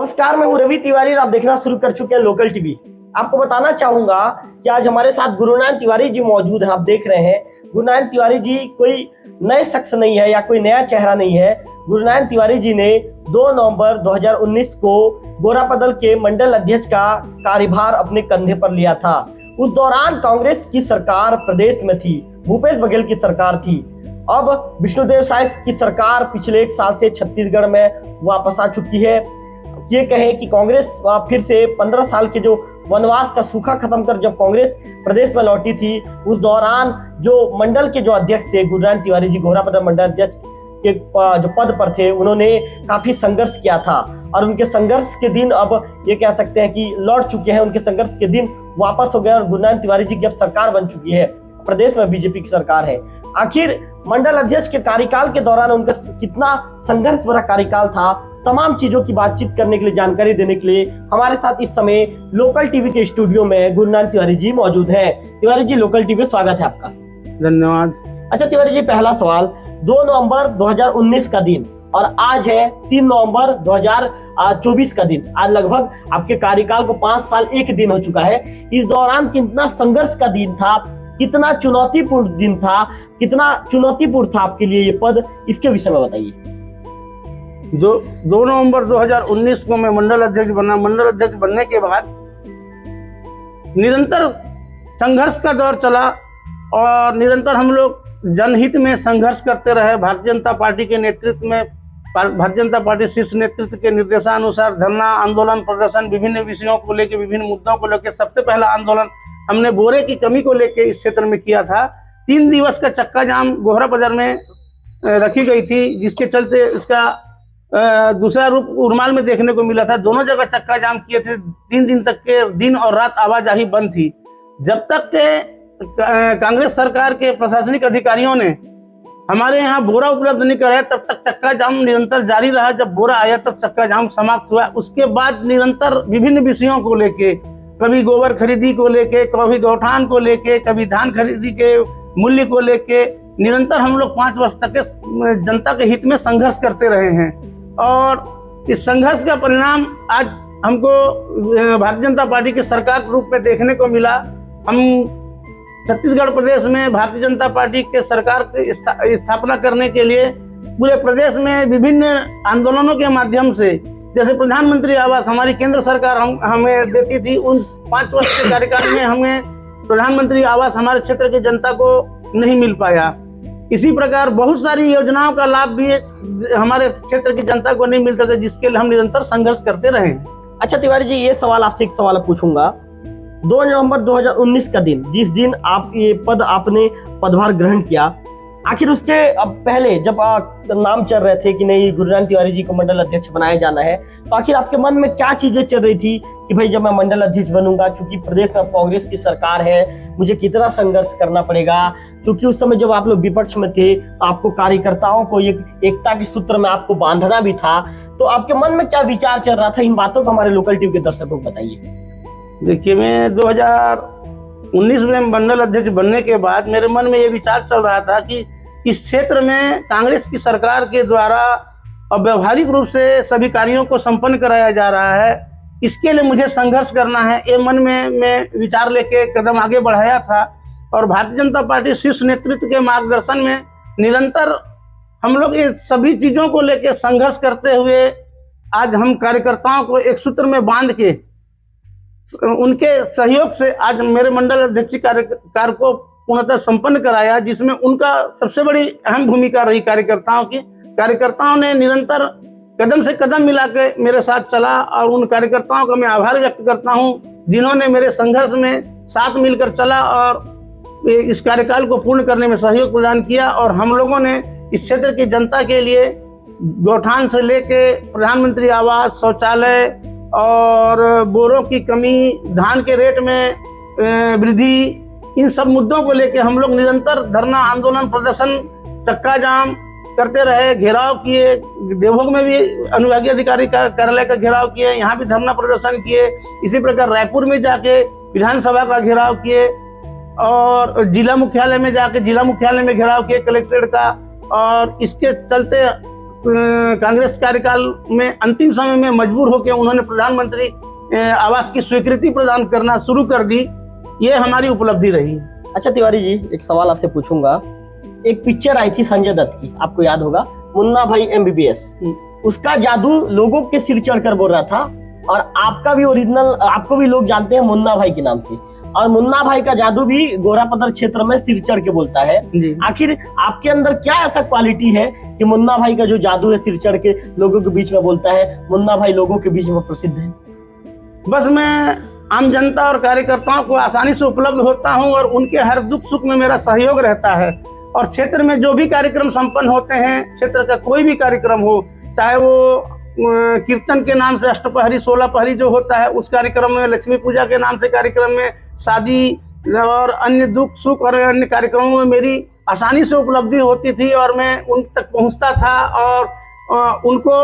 नमस्कार, मैं हूं रवि तिवारी और आप देखना शुरू कर चुके हैं लोकल टीवी। आपको बताना चाहूंगा कि आज हमारे साथ गुरुनानक तिवारी जी मौजूद हैं। आप देख रहे हैं गुरुनानक तिवारी जी कोई नए शख्स नहीं है या कोई नया चेहरा नहीं है। गुरुनानक तिवारी जी ने 2 नवंबर 2019 को गोरापदल के मंडल अध्यक्ष का कार्यभार अपने कंधे पर लिया था। उस दौरान कांग्रेस की सरकार प्रदेश में थी, भूपेश बघेल की सरकार थी। अब विष्णुदेव साय की सरकार पिछले 1 साल से छत्तीसगढ़ में वापस आ चुकी है। ये कहें कि कांग्रेस फिर से 15 साल के जो वनवास का सूखा खत्म कर जब कांग्रेस प्रदेश में लौटी थी, उस दौरान जो मंडल के जो अध्यक्ष थे गुरुनानक तिवारी जी, गोरापदल मंडल अध्यक्ष के जो पद पर थे, उन्होंने काफी संघर्ष किया था और उनके संघर्ष के दिन अब ये कह सकते हैं कि लौट चुके हैं। उनके संघर्ष के दिन वापस हो गए और गुरुनानक तिवारी जी की अब सरकार बन चुकी है। प्रदेश में बीजेपी की सरकार है। आखिर मंडल अध्यक्ष के कार्यकाल के दौरान उनका कितना संघर्ष भरा कार्यकाल था, तमाम चीजों की बातचीत करने के लिए, जानकारी देने के लिए हमारे साथ इस समय लोकल टीवी के स्टूडियो में गुरुनानक तिवारी जी मौजूद हैं। तिवारी जी, लोकल टीवी स्वागत है आपका। धन्यवाद। अच्छा तिवारी जी, पहला सवाल, 2 नवंबर 2019 का दिन और आज है 3 नवंबर 2024 का दिन। आज लगभग आपके कार्यकाल को 5 साल 1 दिन हो चुका है। इस दौरान कितना संघर्ष का दिन था, कितना चुनौतीपूर्ण दिन था, कितना चुनौतीपूर्ण था आपके लिए ये पद, इसके विषय में बताइए। जो 2 नवंबर 2019 को मैं मंडल अध्यक्ष बना। मंडल अध्यक्ष बनने के बाद निरंतर संघर्ष का दौर चला और निरंतर हम लोग जनहित में संघर्ष करते रहे। भारतीय जनता पार्टी के नेतृत्व में, भारतीय जनता पार्टी शीर्ष नेतृत्व के निर्देशानुसार धरना, आंदोलन, प्रदर्शन, विभिन्न विषयों को लेकर, विभिन्न मुद्दों को लेकर सबसे पहला आंदोलन हमने बोरे की कमी को लेकर इस क्षेत्र में किया था। 3 दिवस का चक्का जाम गोहरापदल में रखी गई थी, जिसके चलते इसका दूसरा रूप उरमाल में देखने को मिला था। दोनों जगह चक्का जाम किए थे। 3 दिन तक के दिन और रात आवाजाही बंद थी। जब तक के कांग्रेस सरकार के प्रशासनिक अधिकारियों ने हमारे यहाँ बोरा उपलब्ध नहीं कराया, तब तक चक्का जाम निरंतर जारी रहा। जब बोरा आया तब चक्का जाम समाप्त हुआ। उसके बाद निरंतर विभिन्न विषयों को लेके, कभी गोबर खरीदी को लेके, कभी गौठान को लेके, कभी धान खरीदी के मूल्य को लेके, निरंतर हम लोग 5 वर्ष तक के जनता के हित में संघर्ष करते रहे हैं। और इस संघर्ष का परिणाम आज हमको भारतीय जनता पार्टी की सरकार के रूप में देखने को मिला। हम छत्तीसगढ़ प्रदेश में भारतीय जनता पार्टी के सरकार की स्थापना करने के लिए पूरे प्रदेश में विभिन्न आंदोलनों के माध्यम से, जैसे प्रधानमंत्री आवास हमारी केंद्र सरकार हमें देती थी, उन 5 वर्ष के कार्यकाल में हमें प्रधानमंत्री आवास हमारे क्षेत्र की जनता को नहीं मिल पाया। इसी प्रकार बहुत सारी योजनाओं का लाभ भी हमारे क्षेत्र की जनता को नहीं मिलता था, जिसके लिए हम निरंतर संघर्ष करते रहे। अच्छा तिवारी जी, ये सवाल आपसे एक सवाल पूछूंगा। 2 नवंबर 2019 का दिन, जिस दिन आप ये पद आपने पदभार ग्रहण किया, आखिर उसके अब पहले जब नाम चल रहे थे कि नहीं गुरुनानक तिवारी जी को मंडल अध्यक्ष बनाया जाना है, तो आखिर आपके मन में क्या चीजें चल रही थी कि भाई जब मैं मंडल अध्यक्ष बनूंगा, चूंकि प्रदेश में कांग्रेस की सरकार है, मुझे कितना संघर्ष करना पड़ेगा। क्योंकि उस समय जब आप लोग विपक्ष में थे, आपको कार्यकर्ताओं को एकता के सूत्र में आपको बांधना भी था, तो आपके मन में क्या विचार चल रहा था, इन बातों को हमारे लोकल टीवी के दर्शकों को बताइए। देखिए, मैं 2019 में मंडल अध्यक्ष बनने के बाद मेरे मन में ये विचार चल रहा था कि इस क्षेत्र में कांग्रेस की सरकार के द्वारा अव्यावहारिक रूप से सभी कार्यों को संपन्न कराया जा रहा है। इसके लिए मुझे संघर्ष करना है, ये मन में मैं विचार लेके कदम आगे बढ़ाया था। और भारतीय जनता पार्टी शीर्ष नेतृत्व के मार्गदर्शन में निरंतर हम लोग ये सभी चीज़ों को लेके संघर्ष करते हुए आज हम कार्यकर्ताओं को एक सूत्र में बांध के उनके सहयोग से आज मेरे मंडल अध्यक्ष कार्य को पूर्णतः संपन्न कराया, जिसमें उनका सबसे बड़ी अहम भूमिका रही कार्यकर्ताओं की। कार्यकर्ताओं ने निरंतर कदम से कदम मिला के मेरे साथ चला और उन कार्यकर्ताओं का मैं आभार व्यक्त करता हूं, जिन्होंने मेरे संघर्ष में साथ मिलकर चला और इस कार्यकाल को पूर्ण करने में सहयोग प्रदान किया। और हम लोगों ने इस क्षेत्र की जनता के लिए गौठान से लेके प्रधानमंत्री आवास, शौचालय और बोरों की कमी, धान के रेट में वृद्धि, इन सब मुद्दों को लेके हम लोग निरंतर धरना, आंदोलन, प्रदर्शन, चक्का जाम करते रहे। घेराव किए, देवभोग में भी अनुविभागीय अधिकारी कार्यालय का घेराव किए, यहाँ भी धरना प्रदर्शन किए। इसी प्रकार रायपुर में जाके विधानसभा का घेराव किए और जिला मुख्यालय में जाके जिला मुख्यालय में घेराव किए कलेक्ट्रेट का। और इसके चलते कांग्रेस कार्यकाल में अंतिम समय में मजबूर होकर उन्होंने प्रधानमंत्री आवास की स्वीकृति प्रदान करना शुरू कर दी। ये हमारी उपलब्धि रही। अच्छा तिवारी जी, एक सवाल आपसे पूछूंगा। एक पिक्चर आई थी संजय दत्त की, आपको याद होगा, मुन्ना भाई एमबीबीएस। उसका जादू लोगों के सिर चढ़कर बोल रहा था, और आपका भी ओरिजिनल, आपको भी लोग जानते हैं मुन्ना भाई के नाम से, और मुन्ना भाई का जादू भी गोरापत्थर क्षेत्र में सिर चढ़ के बोलता है। आखिर आपके अंदर क्या ऐसा क्वालिटी है कि मुन्ना भाई का जो जादू है सिर चढ़ के लोगों के बीच में बोलता है, मुन्ना भाई लोगों के बीच में प्रसिद्ध है? बस मैं आम जनता और कार्यकर्ताओं को आसानी से उपलब्ध होता हूं और उनके हर दुख सुख में मेरा सहयोग रहता है। और क्षेत्र में जो भी कार्यक्रम संपन्न होते हैं, क्षेत्र का कोई भी कार्यक्रम हो, चाहे वो कीर्तन के नाम से अष्टपहरी 16 पहरी जो होता है उस कार्यक्रम में, लक्ष्मी पूजा के नाम से कार्यक्रम में, शादी और अन्य दुख सुख और अन्य कार्यक्रमों में मेरी आसानी से उपलब्धि होती थी और मैं उन तक पहुंचता था और उनको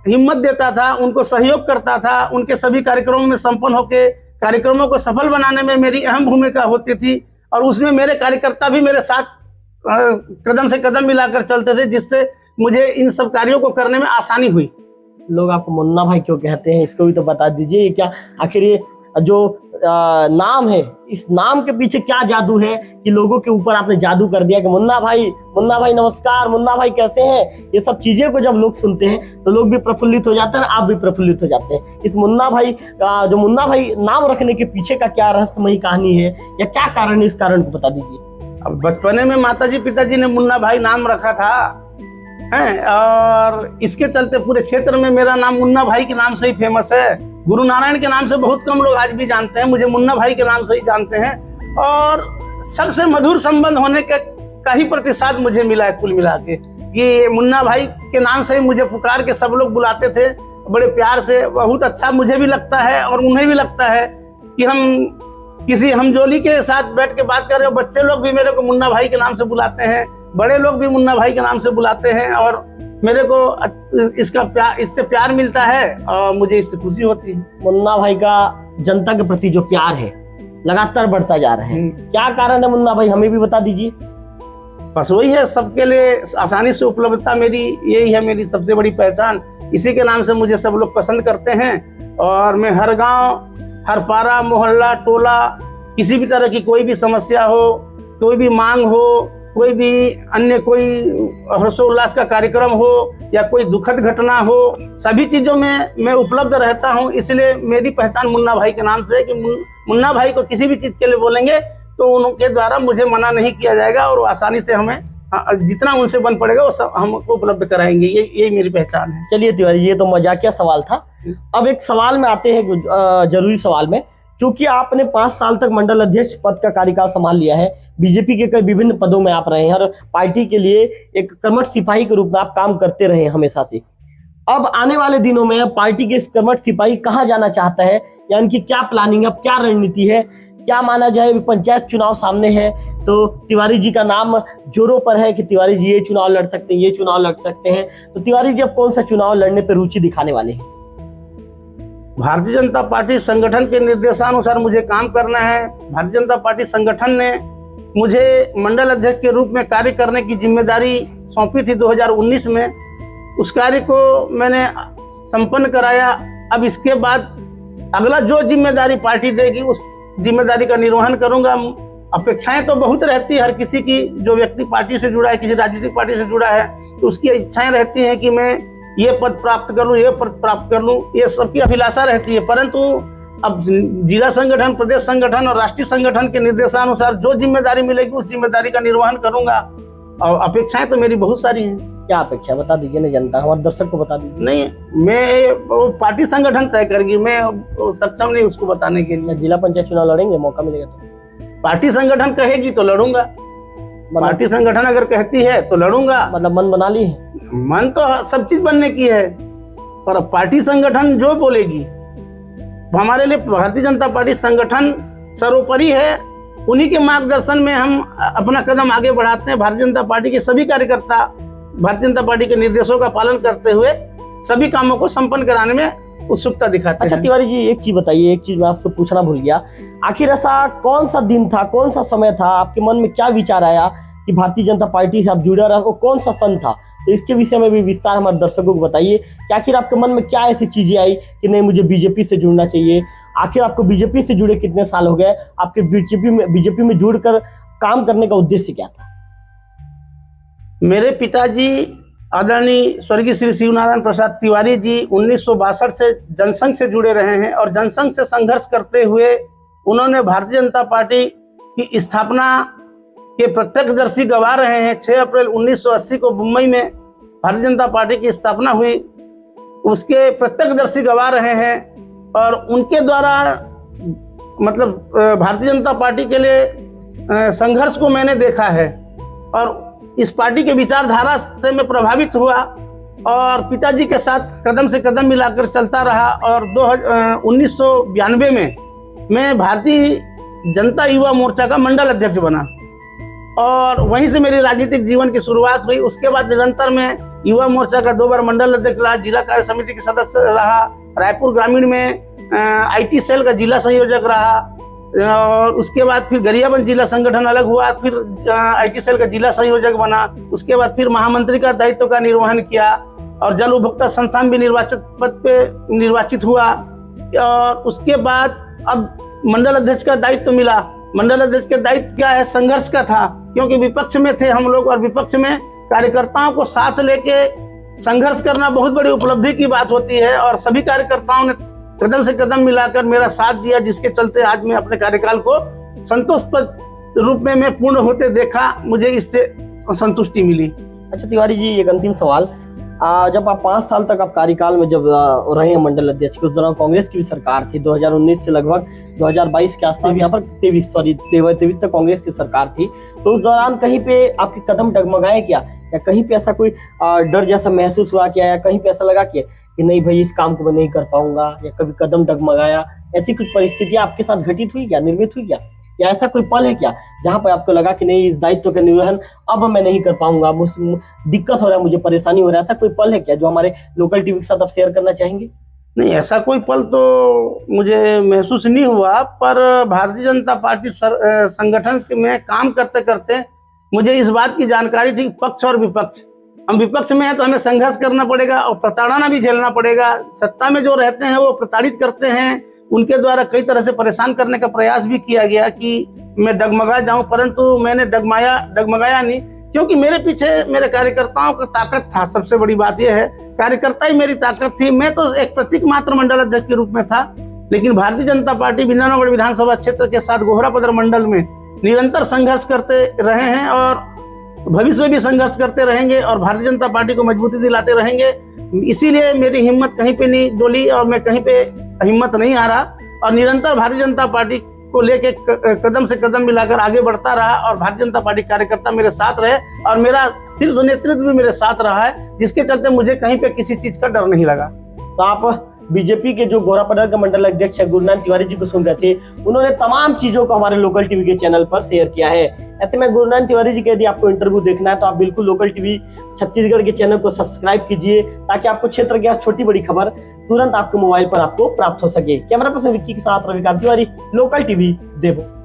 हिम्मत देता था, उनको सहयोग करता था। उनके सभी कार्यक्रमों में संपन्न होकर कार्यक्रमों को सफल बनाने में मेरी अहम भूमिका होती थी, और उसमें मेरे कार्यकर्ता भी मेरे साथ कदम से कदम मिलाकर चलते थे, जिससे मुझे इन सब कार्यों को करने में आसानी हुई। लोग आपको मुन्ना भाई क्यों कहते हैं, इसको भी तो बता दीजिए। क्या आखिर ये जो नाम है, इस नाम के पीछे क्या जादू है कि लोगों के ऊपर आपने जादू कर दिया कि मुन्ना भाई नमस्कार, मुन्ना भाई कैसे हैं? ये सब चीजें को जब लोग सुनते हैं तो लोग भी प्रफुल्लित हो जाते हैं, आप भी प्रफुल्लित हो जाते हैं। इस मुन्ना भाई जो मुन्ना भाई नाम रखने के पीछे का क्या रहस्यमयी कहानी है या क्या कारण है, इस कारण को बता दीजिए। अब बचपने में माताजी पिताजी ने मुन्ना भाई नाम रखा था हैं, और इसके चलते पूरे क्षेत्र में मेरा नाम मुन्ना भाई के नाम से ही फेमस है। गुरु नारायण के नाम से बहुत कम लोग आज भी जानते हैं, मुझे मुन्ना भाई के नाम से ही जानते हैं। और सबसे मधुर संबंध होने का ही प्रतिसाद मुझे मिला है कुल मिला के, कि मुन्ना भाई के नाम से ही मुझे पुकार के सब लोग बुलाते थे बड़े प्यार से। बहुत अच्छा मुझे भी लगता है और उन्हें भी लगता है कि हम किसी हमजोली के साथ बैठ के बात कर रहे हो। बच्चे लोग भी मेरे को मुन्ना भाई के नाम से बुलाते हैं, बड़े लोग भी मुन्ना भाई के नाम से बुलाते हैं, और मेरे को इससे प्यार मिलता है और मुझे इससे खुशी होती है। मुन्ना भाई का जनता के प्रति जो प्यार है लगातार बढ़ता जा रहा है, क्या कारण है मुन्ना भाई, हमें भी बता दीजिए। बस वही है, सबके लिए आसानी से उपलब्धता मेरी यही है, मेरी सबसे बड़ी पहचान। इसी के नाम से मुझे सब लोग पसंद करते हैं, और मैं हर गांव, हर पारा, मोहल्ला, टोला, किसी भी तरह की कोई भी समस्या हो, कोई भी मांग हो, कोई भी अन्य कोई हर्षोल्लास का कार्यक्रम हो या कोई दुखद घटना हो, सभी चीजों में मैं उपलब्ध रहता हूं। इसलिए मेरी पहचान मुन्ना भाई के नाम से है कि मुन्ना भाई को किसी भी चीज के लिए बोलेंगे तो उनके द्वारा मुझे मना नहीं किया जाएगा, और आसानी से हमें जितना उनसे बन पड़ेगा वो सब हमको उपलब्ध कराएंगे। यही मेरी पहचान है। चलिए तिवारी, ये तो मजाकिया सवाल था। अब एक सवाल में आते हैं, जरूरी सवाल में। चूंकि आपने 5 साल तक मंडल अध्यक्ष पद का कार्यकाल संभाल लिया है, बीजेपी के कई विभिन्न पदों में आप रहे हैं और पार्टी के लिए एक कर्मठ सिपाही के रूप में आप काम करते रहे हैं हमेशा से। अब आने वाले दिनों में पार्टी के इस कर्मठ सिपाही कहाँ जाना चाहता है, या उनकी क्या प्लानिंग है, क्या रणनीति है? क्या माना जाए, पंचायत चुनाव सामने है तो तिवारी जी का नाम जोरों पर है कि तिवारी जी ये चुनाव लड़ सकते हैं, ये चुनाव लड़ सकते हैं, तो तिवारी जी अब कौन सा चुनाव लड़ने पर रुचि दिखाने वाले हैं? भारतीय जनता पार्टी संगठन के निर्देशानुसार मुझे काम करना है। भारतीय जनता पार्टी संगठन ने मुझे मंडल अध्यक्ष के रूप में कार्य करने की जिम्मेदारी सौंपी थी 2019 में। उस कार्य को मैंने संपन्न कराया। अब इसके बाद अगला जो जिम्मेदारी पार्टी देगी उस जिम्मेदारी का निर्वहन करूंगा। अपेक्षाएं तो बहुत रहती है हर किसी की, जो व्यक्ति पार्टी से जुड़ा है, किसी राजनीतिक पार्टी से जुड़ा है, तो उसकी इच्छाएं रहती हैं कि मैं ये पद प्राप्त कर लूँ, ये पद प्राप्त कर लूँ, ये सबकी अभिलाषा रहती है। परंतु अब जिला संगठन, प्रदेश संगठन और राष्ट्रीय संगठन के निर्देशानुसार जो जिम्मेदारी मिलेगी उस जिम्मेदारी का निर्वहन करूंगा। और अपेक्षाएं तो मेरी बहुत सारी हैं। क्या अपेक्षा बता दीजिए ना, जनता हमारे दर्शक को बता दीजिए। नहीं, मैं पार्टी संगठन तय करेगी, मैं सक्षम नहीं उसको बताने के लिए। जिला पंचायत चुनाव लड़ेंगे, मौका मिलेगा तो? पार्टी संगठन कहेगी तो लड़ूंगा, पार्टी संगठन अगर कहती है तो लड़ूंगा। मतलब मन बना ली है? मन तो सब चीज बनने की है, पर पार्टी संगठन जो बोलेगी हमारे लिए, भारतीय जनता पार्टी संगठन सर्वोपरि है। उन्हीं के मार्गदर्शन में हम अपना कदम आगे बढ़ाते हैं। भारतीय जनता पार्टी के सभी कार्यकर्ता भारतीय जनता पार्टी के निर्देशों का पालन करते हुए सभी कामों को संपन्न कराने में उत्सुकता दिखाते हैं। अच्छा तिवारी जी, एक चीज बताइए, एक चीज मैं आपसे पूछना भूल गया। आखिर ऐसा कौन सा दिन था, कौन सा समय था, आपके मन में क्या विचार आया कि भारतीय जनता पार्टी से आप जुड़े रहे? वो कौन सा सन था तो इसके विषय में भी विस्तार हमारे दर्शकों को बताइए कि आखिर आपके मन में क्या ऐसी चीजें आई कि नहीं मुझे बीजेपी से जुड़ना चाहिए। आखिर आपको बीजेपी से जुड़े कितने साल हो गए, आपके बीजेपी में जुड़कर काम करने का उद्देश्य क्या था? मेरे पिताजी आदरणीय स्वर्गीय श्री शिवनारायण प्रसाद तिवारी जी 1962 से जनसंघ से जुड़े रहे हैं और जनसंघ से संघर्ष करते हुए उन्होंने भारतीय जनता पार्टी की स्थापना के प्रत्यक्षदर्शी गवाह रहे हैं। 6 अप्रैल 1980 को मुंबई में भारतीय जनता पार्टी की स्थापना हुई, उसके प्रत्यक्षदर्शी गवाह रहे हैं और उनके द्वारा मतलब भारतीय जनता पार्टी के लिए संघर्ष को मैंने देखा है और इस पार्टी के विचारधारा से मैं प्रभावित हुआ और पिताजी के साथ कदम से कदम मिलाकर चलता रहा और 1992 में मैं भारतीय जनता युवा मोर्चा का मंडल अध्यक्ष बना और वहीं से मेरी राजनीतिक जीवन की शुरुआत हुई। उसके बाद निरंतर मैं युवा मोर्चा का 2 बार मंडल अध्यक्ष रहा, जिला कार्य समिति के सदस्य रहा, रायपुर ग्रामीण में आईटी सेल का जिला संयोजक रहा और उसके बाद फिर गरियाबंद जिला संगठन अलग हुआ, फिर आईटी सेल का जिला संयोजक बना। उसके बाद फिर महामंत्री का दायित्व का निर्वहन किया और जल उपभोक्ता संस्थान भी निर्वाचित पद पे निर्वाचित हुआ और उसके बाद अब मंडल अध्यक्ष का दायित्व मिला। मंडल अध्यक्ष का दायित्व क्या है, संघर्ष का था, क्योंकि विपक्ष में थे हम लोग और विपक्ष में कार्यकर्ताओं को साथ लेके संघर्ष करना बहुत बड़ी उपलब्धि की बात होती है और सभी कार्यकर्ताओं ने कदम से कदम मिलाकर मेरा साथ दिया, जिसके चलते आज मैं अपने कार्यकाल को संतोषप्रद रूप में मैं पूर्ण होते देखा, मुझे इससे संतुष्टि मिली। अच्छा तिवारी जी, एक अंतिम सवाल, जब आप 5 साल तक आप कार्यकाल में जब रहे हैं मंडल अध्यक्ष के, उस दौरान कांग्रेस की भी सरकार थी, 2019 से लगभग 2022 के आसपास, यहाँ पर 23 तक कांग्रेस की सरकार थी, तो उस दौरान कहीं पे आपके कदम डगमगाए क्या, या कहीं पे ऐसा कोई डर जैसा महसूस हुआ क्या, या कहीं पे ऐसा लगा कि नहीं भाई इस काम को मैं नहीं कर पाऊंगा, या कभी कदम डगमगाया, ऐसी कुछ परिस्थितियां आपके साथ घटित हुई क्या, निर्मित हुई क्या, या ऐसा कोई पल है क्या जहां पर आपको लगा कि नहीं इस दायित्व का निर्वहन अब मैं नहीं कर पाऊंगा, दिक्कत हो रहा है, मुझे परेशानी हो रहा है, ऐसा कोई पल है क्या जो हमारे लोकल टीवी के साथ आप शेयर करना चाहेंगे? नहीं, ऐसा कोई पल तो मुझे महसूस नहीं हुआ, पर भारतीय जनता पार्टी संगठन में काम करते करते मुझे इस बात की जानकारी थी, पक्ष और विपक्ष, हम विपक्ष में हैं तो हमें संघर्ष करना पड़ेगा और प्रताड़ना भी झेलना पड़ेगा। सत्ता में जो रहते हैं वो प्रताड़ित करते हैं, उनके द्वारा कई तरह से परेशान करने का प्रयास भी किया गया कि मैं डगमगा जाऊं, परंतु मैंने डगमगाया नहीं, क्योंकि मेरे पीछे मेरे कार्यकर्ताओं का ताकत था। सबसे बड़ी बात यह है, कार्यकर्ता ही मेरी ताकत थी। मैं तो एक प्रतीक मात्र मंडल अध्यक्ष के रूप में था, लेकिन भारतीय जनता पार्टी बिंदानगढ़ विधानसभा क्षेत्र के साथ गोहरापदर मंडल में निरंतर संघर्ष करते रहे हैं और भविष्य में भी संघर्ष करते रहेंगे और भारतीय जनता पार्टी को मजबूती दिलाते रहेंगे। इसीलिए मेरी हिम्मत कहीं पे नहीं डोली और मैं कहीं पे हिम्मत नहीं हारा और निरंतर भारतीय जनता पार्टी को लेके कदम से कदम मिलाकर आगे बढ़ता रहा और भारतीय जनता पार्टी कार्यकर्ता मेरे साथ रहे और मेरा शीर्ष नेतृत्व भी मेरे साथ रहा है, जिसके चलते मुझे कहीं पे किसी चीज का डर नहीं लगा। तो आप बीजेपी के जो गोहरापदर के मंडल अध्यक्ष है गुरुनानंद तिवारी जी को सुन रहे थे, उन्होंने तमाम चीजों को हमारे लोकल टीवी के चैनल पर शेयर किया है। ऐसे में गुरुनानंद तिवारी जी के यदि आपको इंटरव्यू देखना है तो आप बिल्कुल लोकल टीवी छत्तीसगढ़ के चैनल को सब्सक्राइब कीजिए, ताकि आपको क्षेत्र की हर छोटी बड़ी खबर तुरंत आपके मोबाइल पर आपको प्राप्त हो सके। कैमरा पर्सन विक्की के साथ रविकांत तिवारी, लोकल टीवी देवो।